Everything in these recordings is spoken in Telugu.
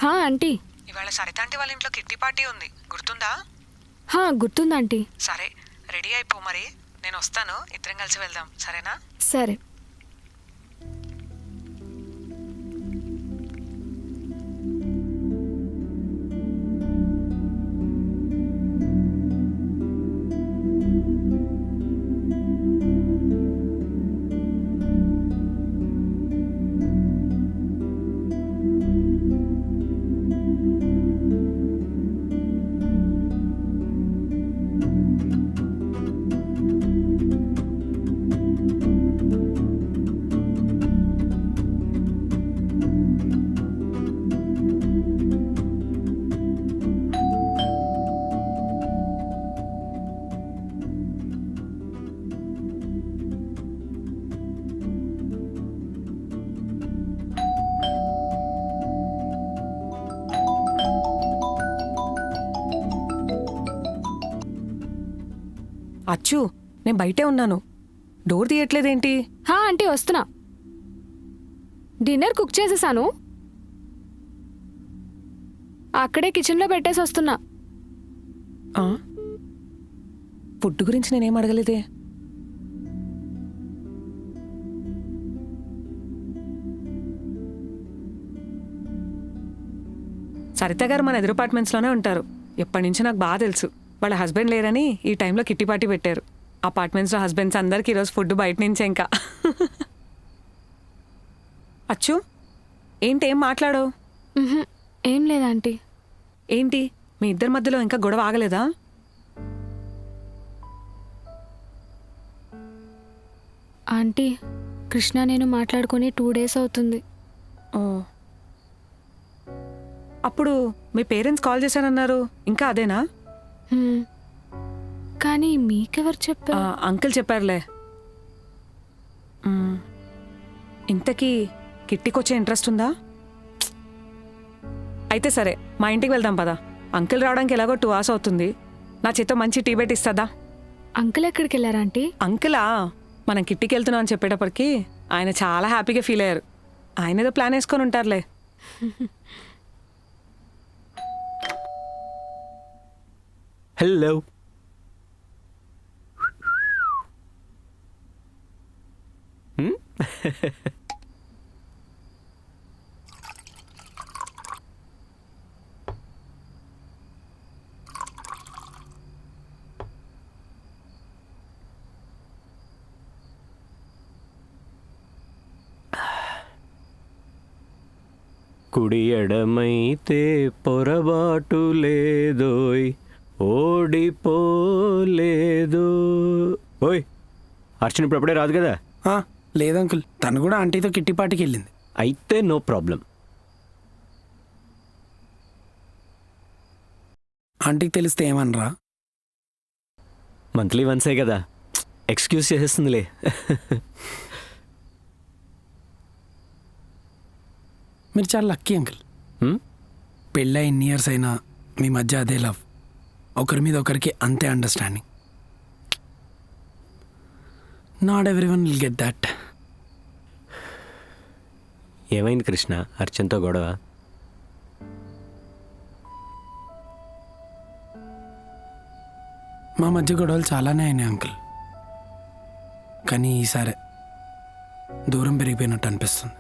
హా ఆంటీ. ఇవాళ సరితాంటి వాళ్ళ ఇంట్లో కిట్టి పార్టీ ఉంది, గుర్తుందా? హా గుర్తుంది ఆంటీ. సరే, రెడీ అయిపో మరి. నేను వస్తాను, ఇద్దరం కలిసి వెళ్దాం, సరేనా? సరే. అచ్చు, నేను బయటే ఉన్నాను, డోర్ తీయట్లేదేంటి? హా ఆంటీ వస్తున్నా. డిన్నర్ కుక్ చేసేసాను, అక్కడే కిచెన్లో పెట్టేసి వస్తున్నా. ఫుడ్ గురించి నేనేం అడగలేదే. సరిత గారు మన ఎదురు అపార్ట్మెంట్స్లోనే ఉంటారు. ఎప్పటి నుంచి నాకు బాగా తెలుసు. వాళ్ళ హస్బెండ్ లేరని ఈ టైంలో కిట్టి పార్టీ పెట్టారు. అపార్ట్మెంట్స్లో హస్బెండ్స్ అందరికి ఈరోజు ఫుడ్ బయట నుంచే. ఇంకా అచ్చు, ఏంటేం మాట్లాడవు? ఏం లేదా ఆంటీ. ఏంటి మీ ఇద్దరి మధ్యలో ఇంకా గొడవ ఆగలేదా? ఆంటీ, కృష్ణ నేను మాట్లాడుకొని 2 days అవుతుంది. ఓ, అప్పుడు మీ పేరెంట్స్ కాల్ చేశానన్నారు, ఇంకా అదేనా? కానీ మీకెవరు చెప్పారు? అంకుల్ చెప్పారులే. ఇంతకీ కిట్టికొచ్చే ఇంట్రెస్ట్ ఉందా? అయితే సరే, మా ఇంటికి వెళ్దాం పదా. అంకుల్ రావడానికి ఎలాగో 2 hours అవుతుంది. నా చేత్తో మంచి టీ పెట్టిస్తుందా? అంకుల్ ఎక్కడికి వెళ్ళారా ఆంటీ? అంకులా, మనం కిట్టికి వెళ్తున్నాం అని చెప్పేటప్పటికి ఆయన చాలా హ్యాపీగా ఫీల్ అయ్యారు. ఆయన ఏదో ప్లాన్ వేసుకొని ఉంటారులే. హలో. కుడి ఎడమైతే పొరబాటు లేదోయ్, ఓడిపోలేదు. ఓయ్, అర్చన ఇప్పుడు అప్పుడే రాదు కదా? లేదు అంకుల్, తను కూడా ఆంటీతో కిట్టి పార్టీకి వెళ్ళింది. అయితే నో ప్రాబ్లం. ఆంటీకి తెలిస్తే ఏమనరా? మంత్లీ వన్సే కదా, ఎక్స్క్యూజ్ చేసేస్తుందిలే. మీరు చాలా లక్కీ అంకుల్. పెళ్ళై ఇన్ని ఇయర్స్ అయినా మీ మధ్య అదే లవ్, ఒకరి మీద ఒకరికి అంతే understanding. Not everyone will get that. ఏమైంది కృష్ణ, అర్చనతో గొడవ? మా మధ్య గొడవలు చాలానే అయినాయి అంకుల్, కానీ ఈసారి దూరం పెరిగిపోయినట్టు అనిపిస్తుంది.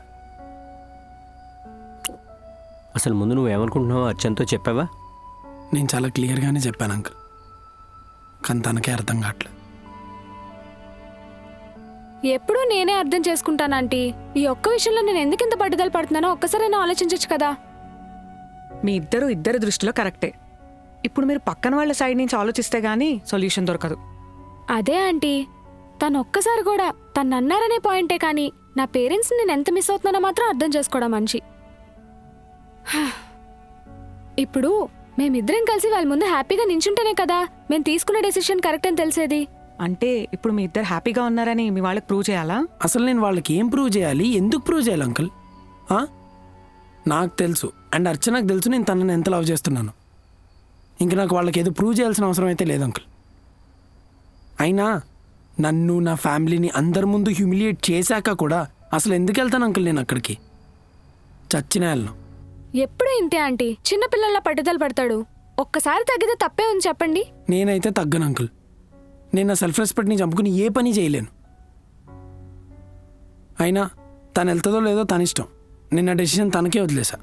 అసలు ముందు నువ్వేమనుకుంటున్నావో అర్చనతో చెప్పావా? నేను చాలా క్లియర్గానే చెప్పాను అంకుల్, కానీ తనకే అర్థం కావట్లేదు. ఎప్పుడూ నేనే అర్థం చేసుకుంటాను ఆంటీ. ఈ ఒక్క విషయంలో నేను ఎందుకు ఇంత పట్టుదల పడుతున్నానో ఒక్కసారైనా ఆలోచించవచ్చు కదా. మీ ఇద్దరి దృష్టిలో కరెక్టే. ఇప్పుడు మీరు పక్కన వాళ్ళ సైడ్ నుంచి ఆలోచిస్తే గానీ సొల్యూషన్ దొరకదు. అదే ఆంటీ, తను ఒక్కసారి కూడా తను అన్నారనే పాయింటే కానీ నా పేరెంట్స్ని నేను ఎంత మిస్ అవుతున్నానో మాత్రం అర్థం చేసుకోవడం మంచి. ఇప్పుడు మేమిద్దరం కలిసి వాళ్ళ ముందు హ్యాపీగా నించుంటేనే కదా మేము తీసుకున్న డెసిషన్ కరెక్ట్ అని తెలిసేది. అంటే ఇప్పుడు మీ ఇద్దరు హ్యాపీగా ఉన్నారని మీ వాళ్ళకి ప్రూవ్ చేయాలా? అసలు నేను వాళ్ళకి ఏం ప్రూవ్ చేయాలి, ఎందుకు ప్రూవ్ చేయాలి అంకుల్? నాకు తెలుసు, అండ్ అర్చనకు తెలుసు నేను తనని ఎంత లవ్ చేస్తున్నాను. ఇంక నాకు వాళ్ళకి ఏదో ప్రూవ్ చేయాల్సిన అవసరం అయితే లేదు అంకుల్. అయినా నన్ను, నా ఫ్యామిలీని అందరి ముందు హ్యూమిలియేట్ చేశాక కూడా అసలు ఎందుకు వెళ్తాను అంకుల్ నేను అక్కడికి? చచ్చినా వెళ్ళను. ఎప్పుడు ఇంతే ఆంటీ, చిన్నపిల్లల పట్టుదల పడతాడు. ఒక్కసారి తగ్గితే తప్పే ఉంది చెప్పండి. నేనైతే తగ్గను అంకుల్. నేను నా సెల్ఫ్ రెస్పెక్ట్ని చంపుకుని ఏ పని చేయలేను. అయినా తను వెళ్తుందో లేదో తన ఇష్టం. నేను నా డెసిషన్ తనకే వదిలేసా.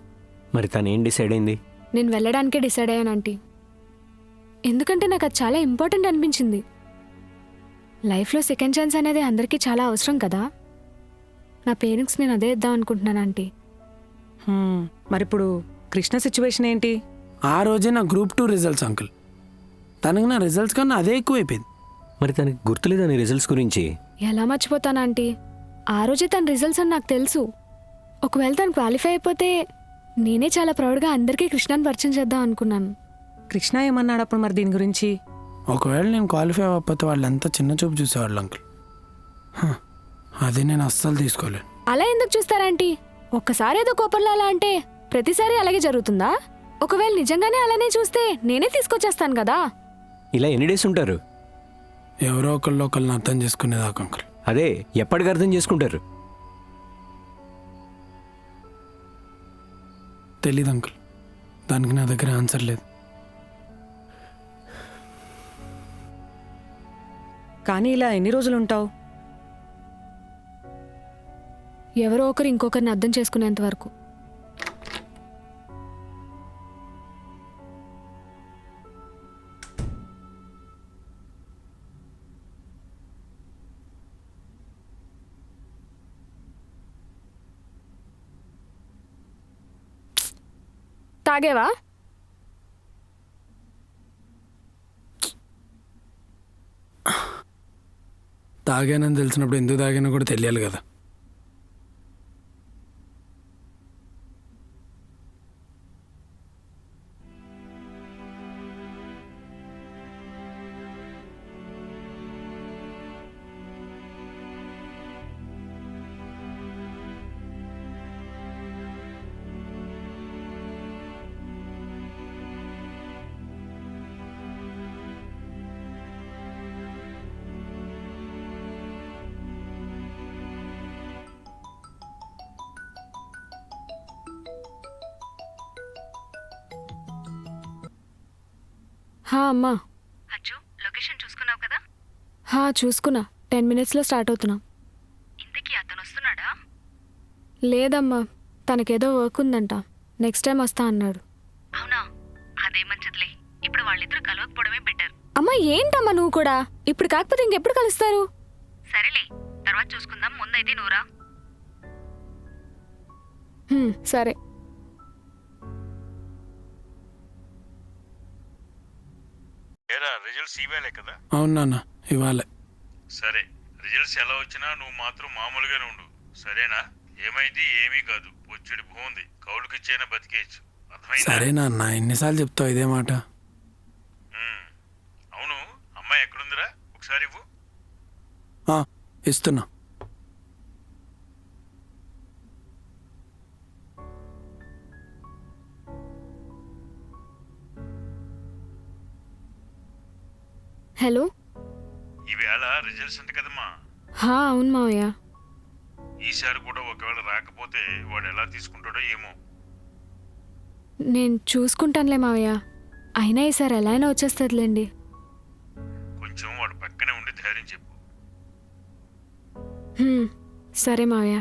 మరి తను ఏం డిసైడ్ అయింది? నేను వెళ్ళడానికే డిసైడ్ అయ్యాను ఆంటీ. ఎందుకంటే నాకు అది చాలా ఇంపార్టెంట్ అనిపించింది. లైఫ్లో సెకండ్ ఛాన్స్ అనేది అందరికీ చాలా అవసరం కదా. నా పేరెంట్స్ నేను అదే ఇద్దాం అనుకుంటున్నాను ఆంటీ. మరిప్పుడు కృష్ణ సిచ్యువేషన్ ఏంటి? ఆ రోజే నా గ్రూప్ 2 రిజల్ట్స్ అంకుల్. తనకు నా రిజల్ట్స్ కన్నా అదే ఎక్కువైపోయింది. మరి తనకి గుర్తులేదా నీ రిజల్ట్స్ గురించి? ఎలా మర్చిపోతాను ఆంటీ, ఆ రోజే తన రిజల్ట్స్ అని నాకు తెలుసు. ఒకవేళ తను క్వాలిఫై అయిపోతే నేనే చాలా ప్రౌడ్గా అందరికీ కృష్ణని పరిచయం చేద్దాం అనుకున్నాను. కృష్ణ ఏమన్నాడు అప్పుడు మరి దీని గురించి? ఒకవేళ నేను క్వాలిఫై అవ్వకపోతే వాళ్ళు ఎంత చిన్న చూపు చూసేవాళ్ళు అంకుల్. అది నేను అస్సలు తీసుకోలేను. అలా ఎందుకు చూస్తారాంటీ? ఒక్కసారి ఏదో కోపంలో అలా అంటే ప్రతిసారి అలాగే జరుగుతుందా? ఒకవేళ నిజంగానే అలానే చూస్తే నేనే తీసుకొచ్చేస్తాను కదా. ఇలా ఎన్ని డేస్ ఉంటారు? ఎవరో ఒకళ్ళని అర్థం చేసుకునేదాకా అంకుల్. అదే ఎప్పటికి అర్థం చేసుకుంటారు? తెలీదు అంకుల్. దానికి నా దగ్గర ఆన్సర్ లేదు. కానీ ఇలా ఎన్ని రోజులు ఉంటావు? ఎవరో ఒకరు ఇంకొకరిని అర్థం చేసుకునేంత వరకు. తాగేవా? తాగానని తెలిసినప్పుడు ఎందుకు తాగానో కూడా తెలియాలి కదా. హా అమ్మా. అచ్చు, లొకేషన్ చూసుకున్నావు కదా? హా చూసుకున్నా. 10 minutesలో స్టార్ట్ అవుతున్నా. ఇంతకీ అతను వస్తున్నాడా? లేదమ్మా, తనకేదో వర్క్ ఉందంట. నెక్స్ట్ టైం వస్తా అన్నాడు. అవునా? అదే మంచిదిలే. ఇప్పుడు వాళ్ళిద్దరూ కలవకపోవడమే బెటర్. అమ్మా ఏంటమ్మా నువ్వు కూడా? ఇప్పుడు కాకపోతే ఇంకెప్పుడు కలుస్తారు? సరేలే, తర్వాత చూసుకుందాం. ముందైతే నూరా. సరే. ఏరా రిజల్ట్స్ ఇవ్వాలే కదా? అవును నాన్న, ఇవ్వాలి. సరే, రిజల్ట్స్ ఎలా వచ్చినా నువ్వు మాత్రం మామూలుగానే ఉండు, సరేనా? ఏమైంది? ఏమీ కాదు. వచ్చేది బాగుంది. కౌలుకిచ్చైనా బతికేయచ్చు. అర్థమైందా? సరే నాన్న, ఎన్నిసార్లు చెప్తావు ఇదే మాట? అవును, అమ్మాయి ఎక్కడుందిరా? ఒకసారి ఇవ్వు. ఇస్తున్నా. హలో. ఈవేళ రిజల్ట్స్ అంట కదమ్మా. హా అవును మావయ్య. ఈసారి కూడా ఒకవేళ రాకపోతే వాడు ఎలా తీసుకుంటాడో ఏమో. నేను చూసుకుంటానులే మావయ్య. అయినా ఈసారి ఎలా అయినా వచ్చేస్తుందిలేండి. కొంచెం వాడు పక్కనే ఉండి ధైర్యం చెప్పు. సరే మావయ్య.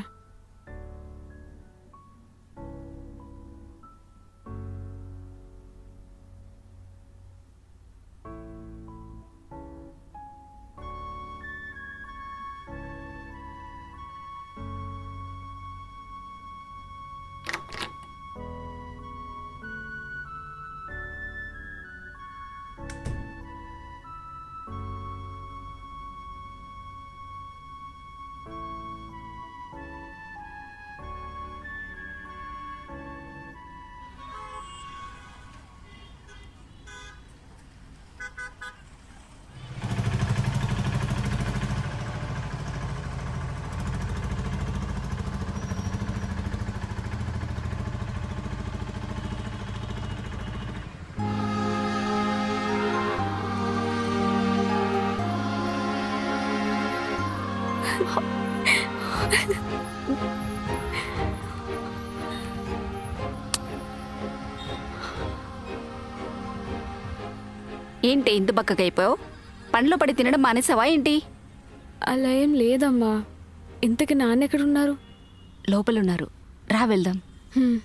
ఏంటి ఇంత బక్కగైపోయావు? పండ్లో పడి తినడం మానేసావా ఏంటి? అలా ఏం లేదమ్మా. ఇంతకి నాన్న ఎక్కడున్నారు? లోపలున్నారు, రా వెళ్దాం. హ్మ్.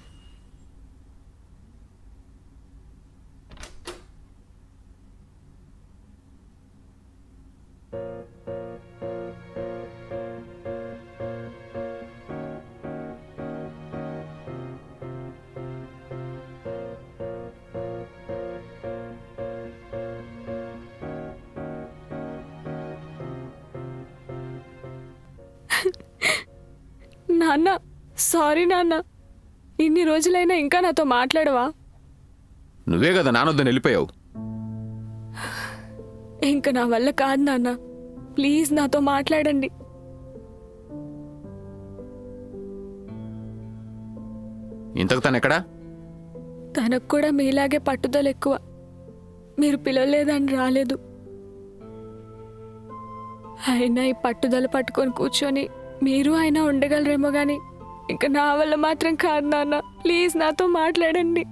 నాన్న, సారీ నాన్న. ఇన్ని రోజులైనా ఇంకా నాతో మాట్లాడవా? నువ్వే కదా నానొద్దని వెళ్ళిపోయావు. ఇంకా నా వల్ల కాదు నాన్న. ప్లీజ్ నాతో మాట్లాడండి. ఇంతకు తను ఎక్కడా? తనకు కూడా మీలాగే పట్టుదల ఎక్కువ. మీరు పిలవలేదని రాలేదు. అయినా ఈ పట్టుదల పట్టుకొని కూర్చొని మీరు అయినా ఉండగలరేమో కానీ ఇంకా నా వల్ల మాత్రం కాదు నాన్న. ప్లీజ్ నాతో మాట్లాడండి.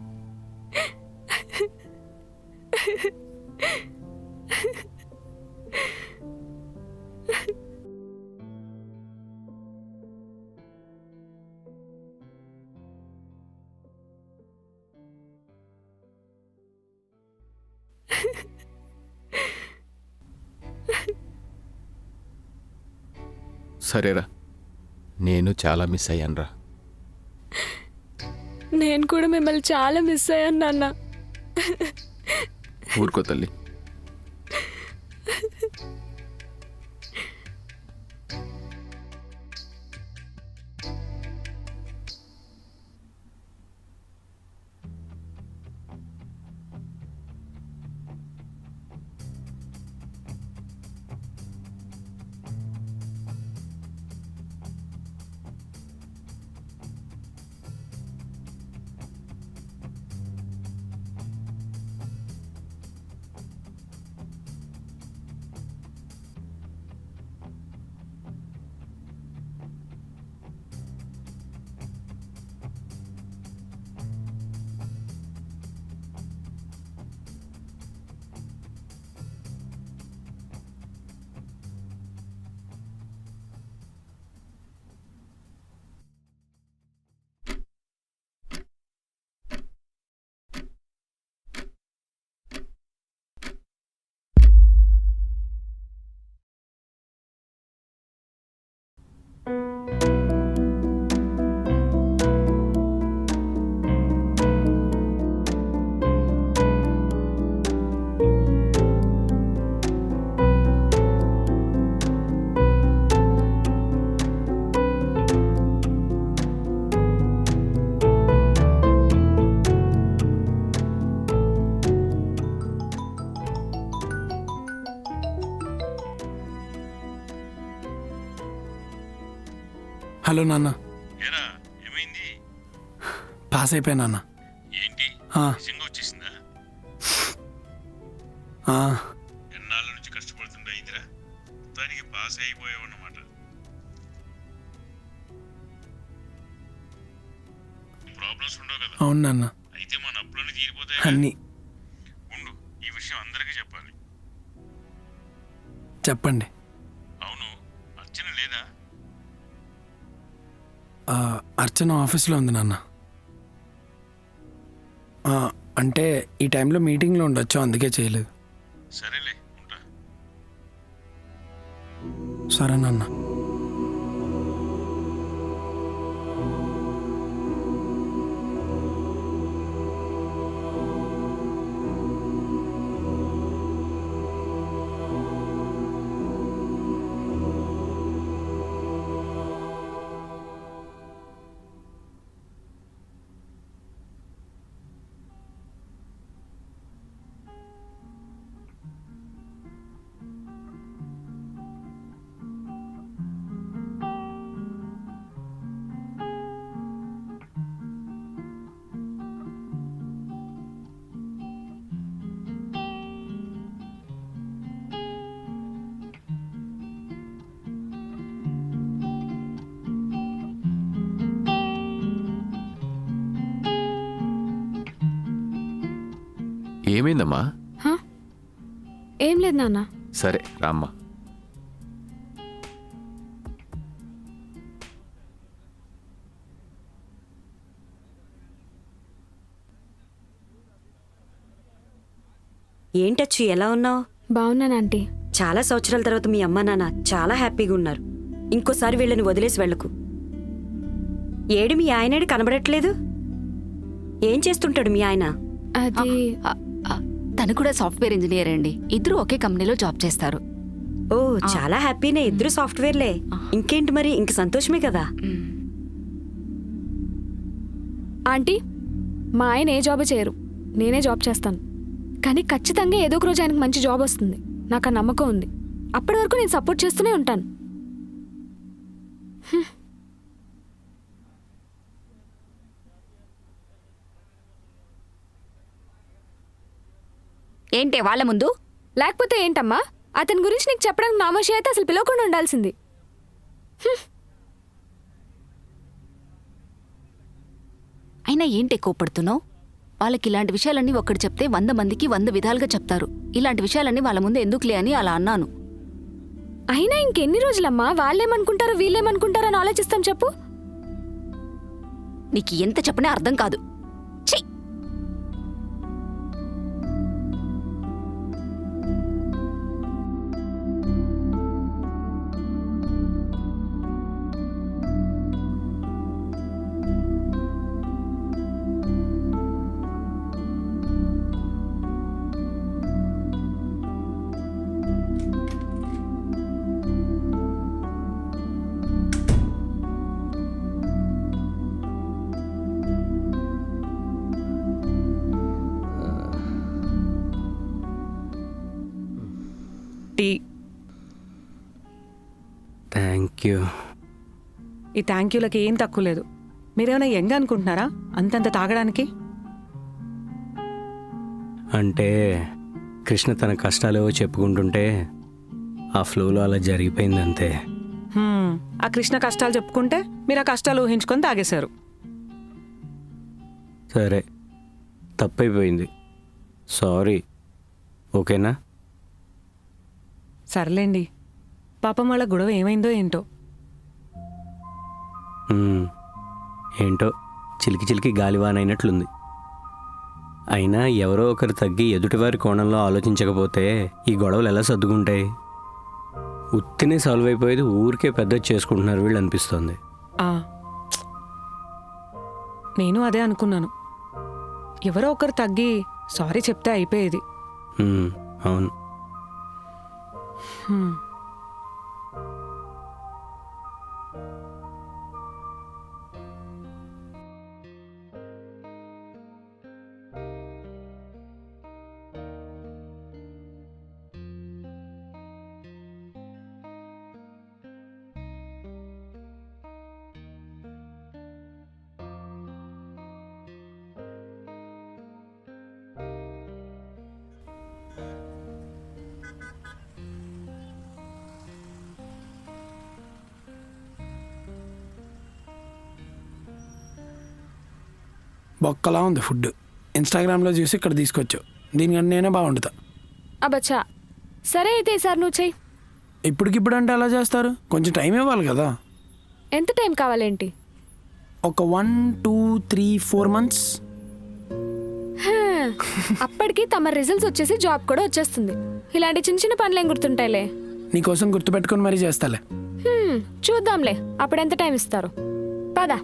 సరేరా, నేను చాలా మిస్ అయ్యానురా. నేను కూడా మిమ్మల్ని చాలా మిస్ అయ్యాను నాన్న. ఊరుకో తల్లి. హలో నాన్న. ఏరా ఏమైంది? పాస్ అయిపోయా నాన్న. ఏంటి ఆ, నిజంగా వచ్చేసిందా? ఆ, ఎన్నాళ్ళ నుంచి కష్టపడుతుండే ఇదిరా, మొత్తానికి పాస్ అయిపోయావు అన్నమాట. ప్రాబ్లమ్స్ ఉండవు కదా? అవును నాన్న. అయితే మన అప్పులన్నీ తీరిపోతాయి. అన్నీ ఉండు, ఈ విషయం అందరికీ చెప్పాలి. చెప్పండి. అవును, అర్చన లేదా? ఆ, అర్చన ఆఫీస్లో ఉంది నాన్న. ఆ, అంటే ఈ టైంలో మీటింగ్లో ఉండొచ్చు, అందుకే చేయలేదు. సరేలే, ఉంటా. సరే నాన్న. ఏమైందమ్మా? హ? లేదు నాన్న. సరే రామ్మా. ఏంటచ్చు ఎలా ఉన్నావు? బాగున్నాను ఆంటీ. చాలా సంవత్సరాల తర్వాత మీ అమ్మ నాన్న చాలా హ్యాపీగా ఉన్నారు. ఇంకోసారి వీళ్ళని వదిలేసి వెళ్ళకు. ఏడు మీ ఆయనేడు కనబడట్లేదు? ఏం చేస్తుంటాడు మీ ఆయన? అది తను కూడా సాఫ్ట్వేర్ ఇంజనీర్ అండి. ఇద్దరు ఒకే కంపెనీలో జాబ్ చేస్తారు. ఓ చాలా హ్యాపీనే, ఇద్దరు సాఫ్ట్వేర్లే. ఇంకేంటి మరి, ఇంక సంతోషమే కదా. ఆంటీ, మా ఆయన ఏ జాబ్ చేయరు, నేనే జాబ్ చేస్తాను. కానీ ఖచ్చితంగా ఏదో ఒక రోజు ఆయనకు మంచి జాబ్ వస్తుంది. నాకు ఆ నమ్మకం ఉంది. అప్పటి వరకు నేను సపోర్ట్ చేస్తూనే ఉంటాను. ఏంటే వాళ్ళ ముందు? లేకపోతే ఏంటమ్మా, అతని గురించి నీకు చెప్పడానికి నామోషి అయితే అసలు పిలవకుండా ఉండాల్సింది. అయినా ఏంటే కోప్పడుతున్నావు? వాళ్ళకి ఇలాంటి విషయాలన్నీ ఒక్కడు చెప్తే 100 మందికి 100 విధాలుగా చెప్తారు. ఇలాంటి విషయాలన్నీ వాళ్ళ ముందు ఎందుకులే అని అలా అన్నాను. అయినా ఇంకెన్ని రోజులమ్మా వాళ్ళేమనుకుంటారో వీళ్ళేమనుకుంటారో అని ఆలోచిస్తాం చెప్పు. నీకు ఎంత చెప్పినా అర్థం కాదు. ఛీ! టీ. Thank you. ఈ థ్యాంక్ యూలకి ఏం తక్కువ లేదు. మీరేమైనా యంగ్ అనుకుంటున్నారా అంతంత తాగడానికి? అంటే కృష్ణ తన కష్టాలు చెప్పుకుంటుంటే ఆ ఫ్లోలో అలా జరిగిపోయింది అంతే. ఆ కృష్ణ కష్టాలు చెప్పుకుంటే మీరు ఆ కష్టాలు ఊహించుకొని తాగేశారు. సరే, తప్పైపోయింది, సారీ, ఓకేనా? సర్లేండి. పాపం వాళ్ళ గొడవ ఏమైందో ఏంటో. ఏంటో చిలికి చిలికి గాలివానైనట్లుంది. అయినా ఎవరో ఒకరు తగ్గి ఎదుటివారి కోణంలో ఆలోచించకపోతే ఈ గొడవలు ఎలా సర్దుకుంటాయి? ఉత్తినే సాల్వ్ అయిపోయేది ఊరికే పెద్ద చేసుకుంటున్నారు వీళ్ళు అనిపిస్తోంది. నేను అదే అనుకున్నాను. ఎవరో ఒకరు తగ్గి సారీ చెప్తే అయిపోయేది. అవును. బొక్కలా ఉంది ఫుడ్. ఇన్స్టాగ్రామ్లో చూసి ఇక్కడ తీసుకొచ్చావు. దీనికంటే నేనే బాగుంటుందా? అబ్బచ్చా, సరే అయితే ఈసారి నువ్వు చెయ్యి. ఇప్పటికిప్పుడు అంటే ఎలా చేస్తారు? కొంచెం టైం ఇవ్వాలి కదా. ఎంత టైం కావాలేంటి? ఒక 1, 2, 3, 4 months. అప్పటికి తమ రిజల్ట్స్ వచ్చేసి జాబ్ కూడా వచ్చేస్తుంది. ఇలాంటి చిన్న చిన్న పనులు ఏం గుర్తుంటాయిలే. నీకోసం గుర్తుపెట్టుకొని మరీ చేస్తాలే. చూద్దాంలే అప్పుడు ఎంత టైం ఇస్తారు. పదా.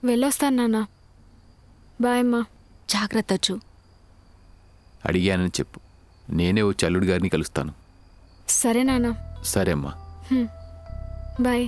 వెళ్ళొస్తాను నాన్న. బాయ్ అమ్మా. జాగ్రత్త వచ్చు. అడిగానని చెప్పు, నేనే వచ్చి అల్లుడి గారిని కలుస్తాను. సరే నాన్న. సరే అమ్మా. బాయ్.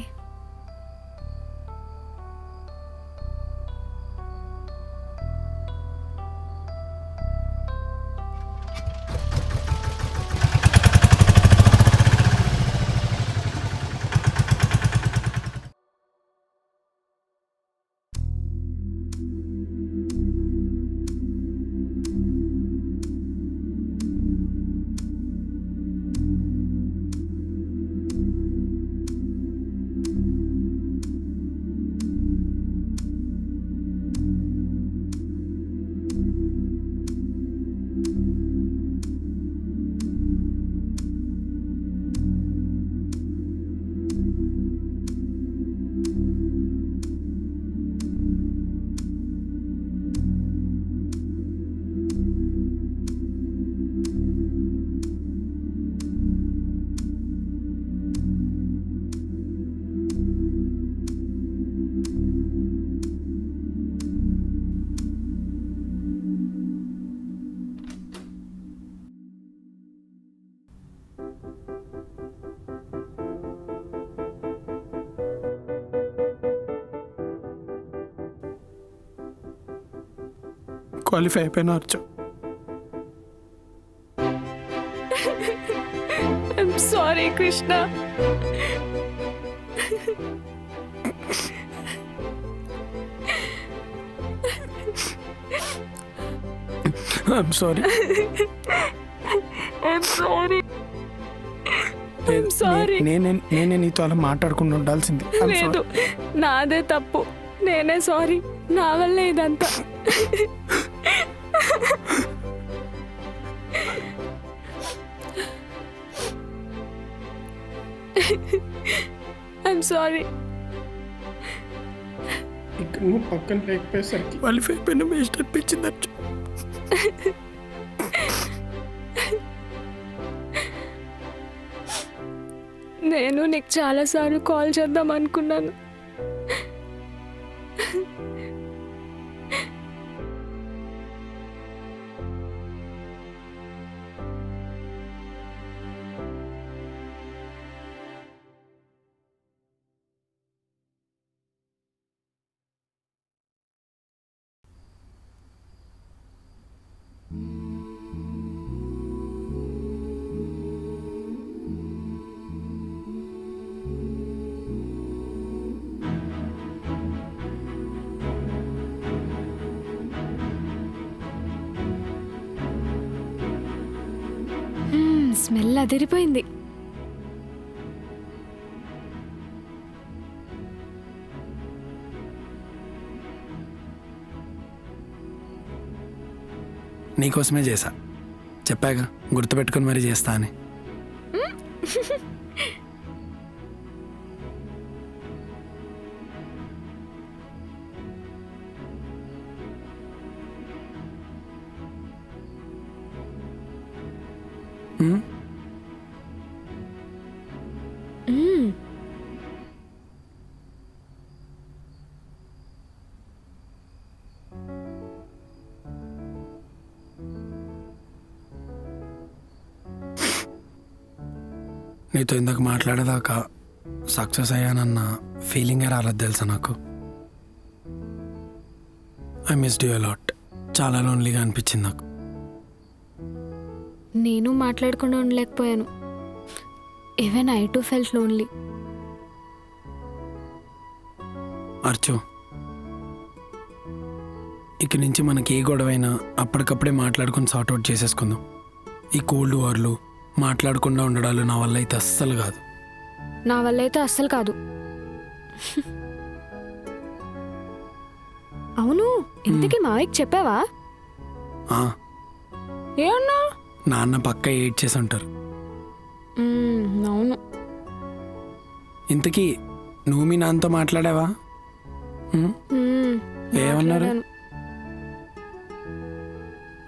క్వాలిఫై అయిపోయినా Archu. I'm sorry Krishna. I'm sorry. I'm sorry. I'm sorry. నేనే నీతో అలా మాట్లాడకుండా ఉండాల్సింది. I'm sorry. లేదు, నాదే తప్పు. నేనే సారీ. నా వల్లే ఇదంతా. I'm sorry. ఇక్కడ నువ్వు పక్కన లేకపోయేసరికి క్వాలిఫై అయిపోయిన వేస్ట్ అనిపించింది అర్చు. నేను నీకు చాలాసార్లు కాల్ చేద్దాం అనుకున్నాను. స్మెల్ అదిరిపోయింది. నీకోసమే చేశా, చెప్పాగా గుర్తుపెట్టుకొని మరీ చేస్తా అని. నీతో ఇందాక మాట్లాడేదాకా సక్సెస్ అయ్యానన్న ఫీలింగే రాలేదు తెలుసా నాకు. I missed you a lot. చాలా లోన్లీగా అనిపించింది నాకు. నేను మాట్లాడకుండా ఉండలేకపోయాను. Even I too felt lonely. Archu, ఇక నుంచి మనకి ఏ గొడవైనా అప్పటికప్పుడే మాట్లాడుకుని సార్ట్అవుట్ చేసేసుకుందాం. ఈ కోల్డ్ వార్లు మాట్లాడకుండా ఉండడాలు నా వల్ల అయితే అస్సలు కాదు. నా వల్ల అయితే అస్సలు కాదు. అవును, ఇంతకీ మావయ్యకి చెప్పావా? ఆ, ఏమన్నా? నాన్న పక్క ఏడ్ చేసి ఉంటారు. అవును. ఇంతకీ నువ్వు మీ నాన్నతో మాట్లాడావా? ఏమన్నారు? మాట్లాడాను.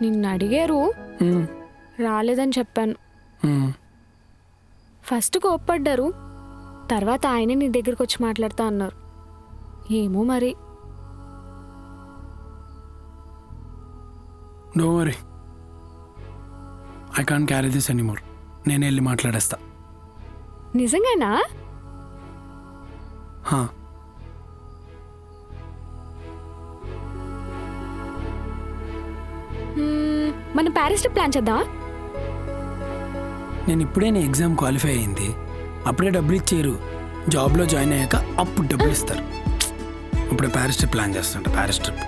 నిన్ను అడిగారు, రాలేదని చెప్పాను. ఫస్ట్ కోప్పడ్డారు, తర్వాత ఆయనే నీ దగ్గరికి వచ్చి మాట్లాడతా అన్నారు. ఏమో మరి. Do worry, I can't carry this anymore. నేనే వెళ్ళి మాట్లాడేస్తా. నిజంగానా? హా, మనం ప్యారిస్ ట్రిప్ ప్లాన్ చేద్దాం. నేను ఇప్పుడే నీ ఎగ్జామ్ క్వాలిఫై అయింది, అప్పుడే డబ్బులు ఇచ్చారు. జాబ్లో జాయిన్ అయ్యాక అప్పుడు డబ్బులు ఇస్తారు. ఇప్పుడే ప్యారిస్ ట్రిప్ ప్లాన్ చేస్తుంటా. Paris trip